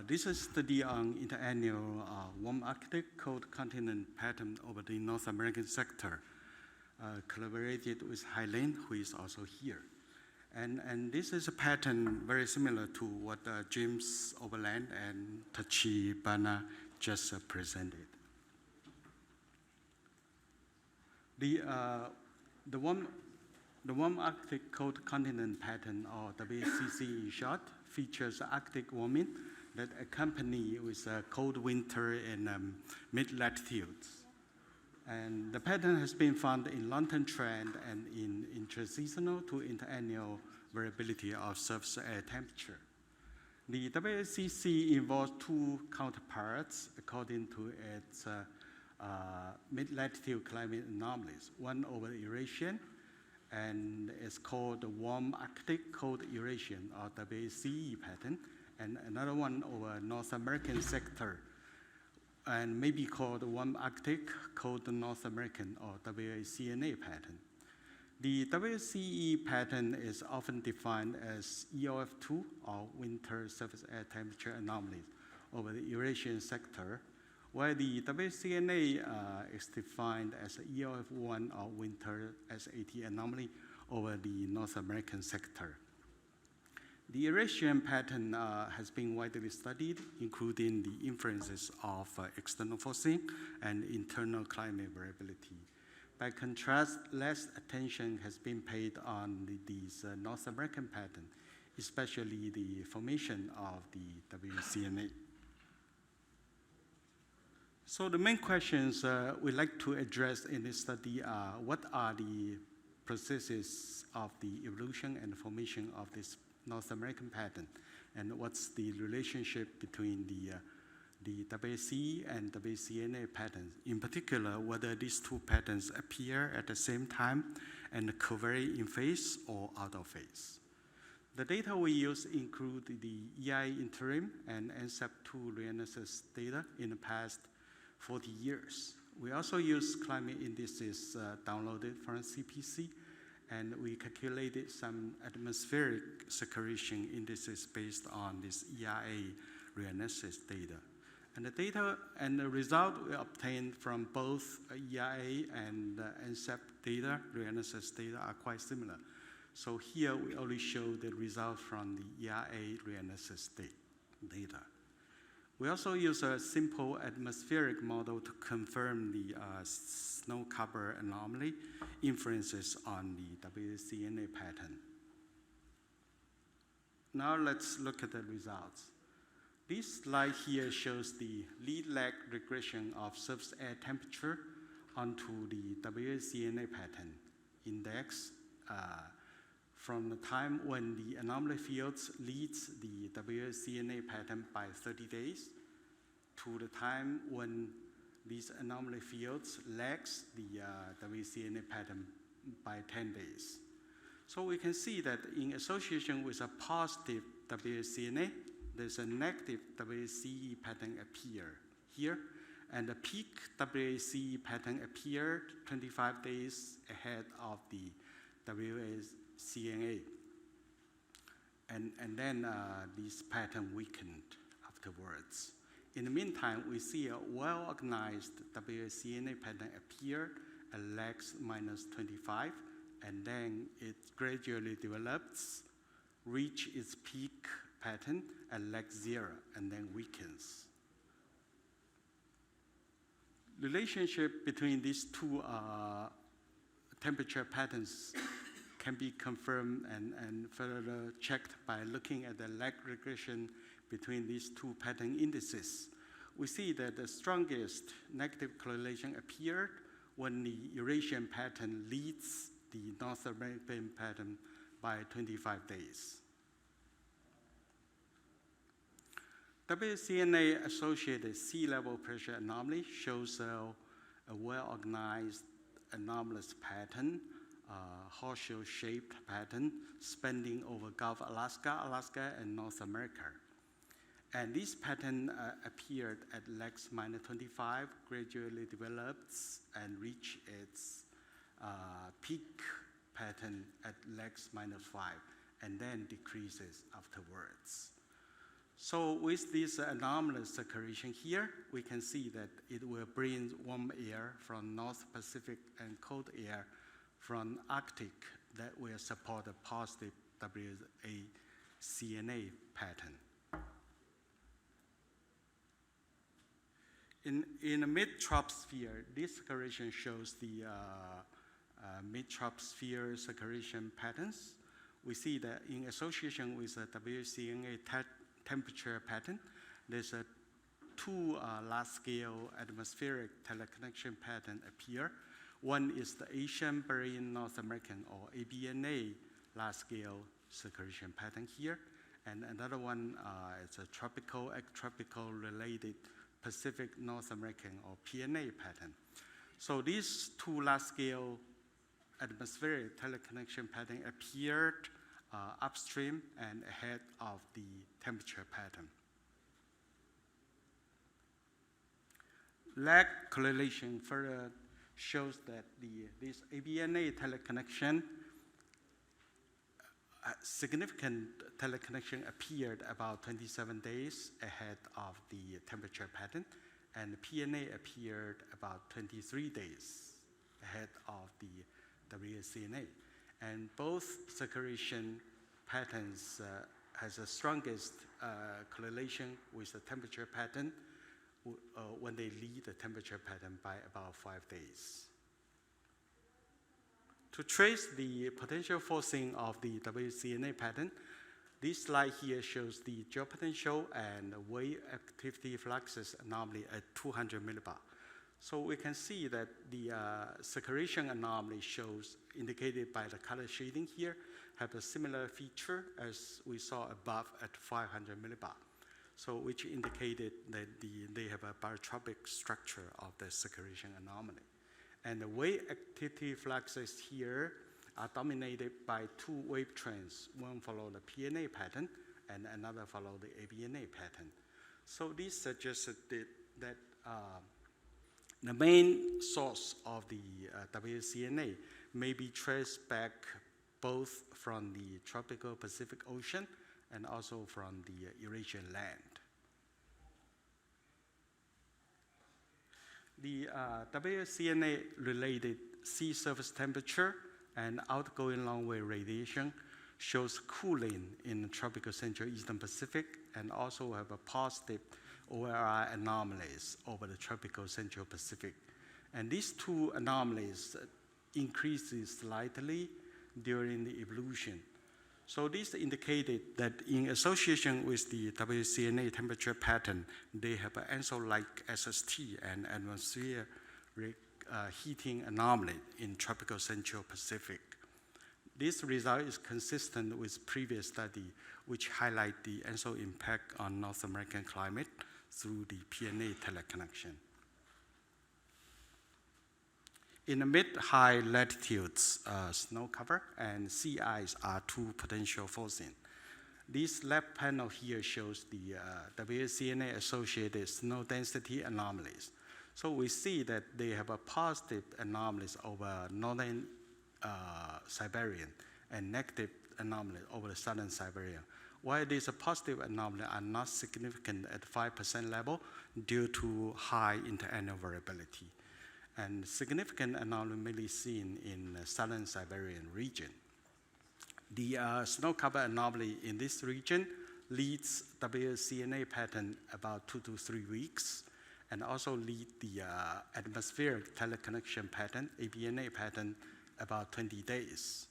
This is a study on interannual warm Arctic cold continent pattern over the North American sector, collaborated with Hailen, who is also here. And this is a pattern very similar to what James Overland and Chukchi-Bering just presented. The warm Arctic cold continent pattern, or WACC in short, features Arctic warming that accompany with a cold winter in mid-latitudes. And the pattern has been found in long-term trend and in interseasonal to interannual variability of surface air temperature. The WACC involves two counterparts according to its mid-latitude climate anomalies, one over the Eurasian, and it's called the warm Arctic-cold Eurasian, or WACE pattern, and another one over North American sector, and maybe called warm Arctic-cold North American, or WACNA pattern. The WACE pattern is often defined as EOF2, or winter surface air temperature anomalies, over the Eurasian sector, while the WACNA is defined as EOF1, or winter SAT anomaly, over the North American sector. The Eurasian pattern has been widely studied, including the influences of external forcing and internal climate variability. By contrast, less attention has been paid on these North American patterns, especially the formation of the WACNA. So the main questions we'd like to address in this study are, what are the processes of the evolution and formation of this North American pattern, and what's the relationship between the WACE and WACNA patterns, in particular, whether these two patterns appear at the same time and covary in phase or out of phase. The data we use include the EI interim and NSEP2 reanalysis data in the past 40 years. We also use climate indices downloaded from CPC, and we calculated some atmospheric circulation indices based on this EIA reanalysis data. And the data and the result we obtained from both EIA and NSEP data, reanalysis data, are quite similar. So here we only show the result from the EIA reanalysis data. We also use a simple atmospheric model to confirm the snow cover anomaly influences on the WACNA pattern. Now let's look at the results. This slide here shows the lead-lag regression of surface air temperature onto the WACNA pattern index from the time when the anomaly fields leads the WACNA pattern by 30 days to the time when these anomaly fields lags the WACNA pattern by 10 days. So we can see that in association with a positive WACNA, there's a negative WACE pattern appear here, and the peak WACE pattern appeared 25 days ahead of the WACNA. And then this pattern weakened afterwards. In the meantime, we see a well-organized WACNA pattern appeared at lags minus 25, and then it gradually develops, reach its peak pattern at lag 0, and then weakens. Relationship between these two temperature patterns can be confirmed and further checked by looking at the lag regression between these two pattern indices. We see that the strongest negative correlation appeared when the Eurasian pattern leads the North American pattern by 25 days. WACNA-associated sea level pressure anomaly shows a well-organized anomalous pattern, horseshoe-shaped pattern spanning over Gulf Alaska, and North America. And this pattern appeared at lags minus 25, gradually develops and reach its peak pattern at lags minus 5, and then decreases afterwards. So with this anomalous circulation here, we can see that it will bring warm air from North Pacific and cold air from Arctic that will support a positive WACNA pattern. In the mid-troposphere, this circulation shows the mid-troposphere circulation patterns. We see that in association with the WACNA temperature pattern, there's a two large-scale atmospheric teleconnection pattern appear. One is the Asian-Bering-North American, or ABNA large-scale circulation pattern here, and another one is a tropical, ex-tropical related Pacific North American, or PNA pattern. So these two large-scale atmospheric teleconnection pattern appeared upstream and ahead of the temperature pattern. Lag correlation further shows that this ABNA teleconnection, significant teleconnection appeared about 27 days ahead of the temperature pattern, and PNA appeared about 23 days ahead of the WACNA. And both circulation patterns has the strongest correlation with the temperature pattern when they lead the temperature pattern by about 5 days. To trace the potential forcing of the WACNA pattern, this slide here shows the geopotential and wave activity fluxes anomaly at 200 millibar. So we can see that the circulation anomaly shows, indicated by the color shading here, have a similar feature as we saw above at 500 millibar. So which indicated that they have a barotropic structure of the circulation anomaly. And the wave activity fluxes here are dominated by two wave trends. One follow the PNA pattern and another follow the ABNA pattern. So this suggested that the main source of the WACNA may be traced back both from the tropical Pacific Ocean and also from the Eurasian land. The WACNA-related sea surface temperature and outgoing long-wave radiation shows cooling in the tropical Central Eastern Pacific and also have a positive ORI anomalies over the tropical Central Pacific. And these two anomalies increases slightly during the evolution. So this indicated that in association with the WACNA temperature pattern, they have an ENSO-like SST and atmospheric heating anomaly in tropical Central Pacific. This result is consistent with previous study, which highlight the ENSO impact on North American climate through the PNA teleconnection. In the mid-high latitudes, snow cover and sea ice are two potential forcing. This left panel here shows the WACNA-associated snow density anomalies. So we see that they have a positive anomalies over northern Siberian and negative anomalies over the southern Siberian. While these positive anomalies are not significant at 5% level due to high interannual variability. And significant anomaly seen in the southern Siberian region. The snow cover anomaly in this region leads WACNA pattern about 2 to 3 weeks, and also lead the atmospheric teleconnection pattern, ABNA pattern, about 20 days.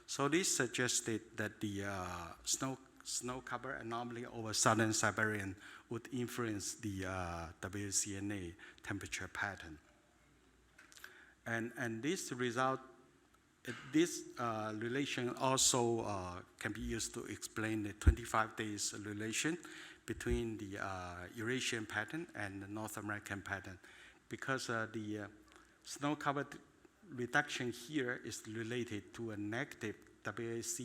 So this suggested that the snow cover anomaly over southern Siberian would influence the WACNA temperature pattern. And this result, this relation also can be used to explain the 25 days relation between the Eurasian pattern and the North American pattern, because the snow cover reduction here is related to a negative WACE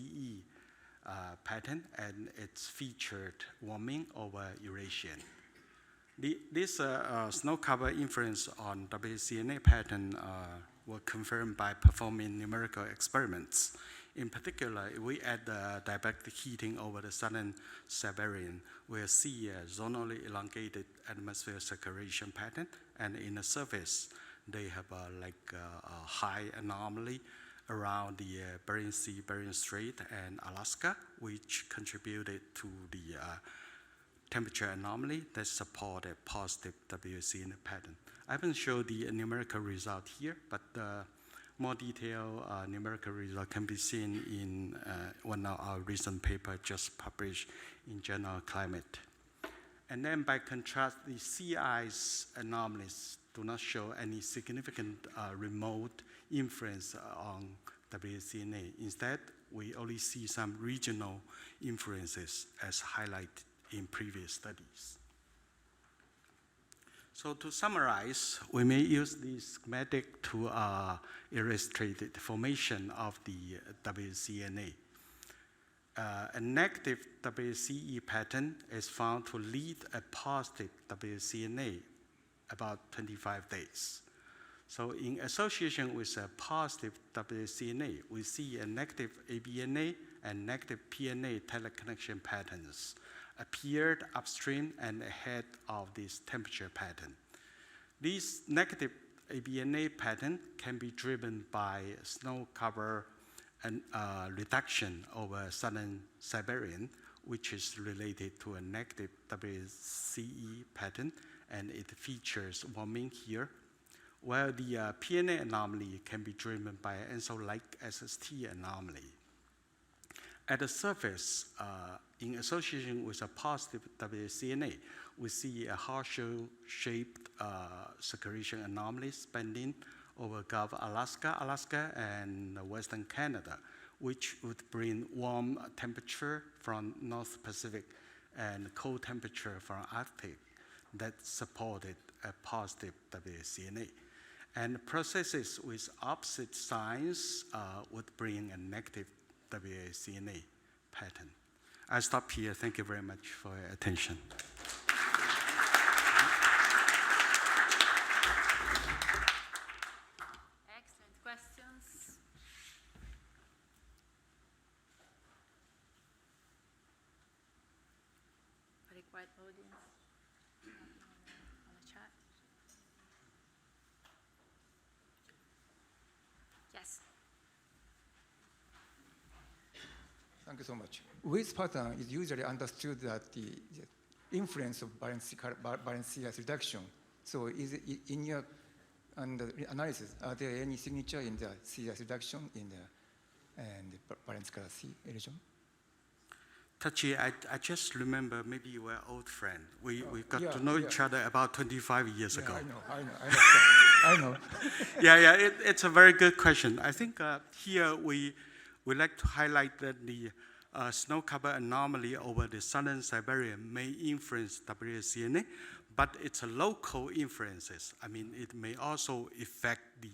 pattern, and it's featured warming over Eurasian. This snow cover influence on WACNA pattern were confirmed by performing numerical experiments In particular, if we add the diabatic heating over the southern Siberian, we'll see a zonally elongated atmosphere circulation pattern, and in the surface, they have a high anomaly around the Bering Sea, Bering Strait, and Alaska, which contributed to the temperature anomaly that support a positive WACNA pattern. I haven't shown the numerical result here, but more detailed numerical result can be seen in one of our recent paper just published in Journal of Climate. And then by contrast, the sea ice anomalies do not show any significant remote influence on WACNA. Instead, we only see some regional influences as highlighted in previous studies. So to summarize, we may use this schematic to illustrate the formation of the WACNA. A negative WACE pattern is found to lead a positive WACNA about 25 days. So in association with a positive WACNA, we see a negative ABNA and negative PNA teleconnection patterns appeared upstream and ahead of this temperature pattern. This negative ABNA pattern can be driven by snow cover and reduction over southern Siberian, which is related to a negative WACE pattern, and it features warming here, while the PNA anomaly can be driven by an ENSO-like SST anomaly. At the surface, in association with a positive WACNA, we see a horseshoe-shaped circulation anomaly spanning over Gulf Alaska, and Western Canada, which would bring warm temperature from North Pacific and cold temperature from Arctic that supported a positive WACNA. And processes with opposite signs would bring a negative WACNA pattern. I'll stop here. Thank you very much for your attention. Excellent questions. Very quiet audience. On the chat. Yes. Thank you so much. WACE pattern is usually understood that the influence of Bering Sea ice reduction. So is it in your analysis, are there any signature in the sea ice reduction in the Bering Sea region? Tachi, I just remember maybe you were old friend. We got to know each other about 25 years ago. I know. It's a very good question. I think here we like to highlight that the snow cover anomaly over the southern Siberian may influence WACNA, but it's a local influences. I mean, it may also affect the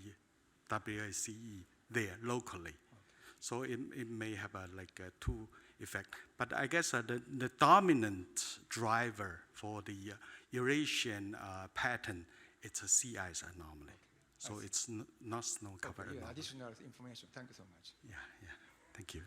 WACE there locally. So it may have a two effect. But I guess the dominant driver for the Eurasian pattern, it's a sea ice anomaly. So it's not snow cover anomaly. Additional information. Thank you so much. Yeah. Thank you.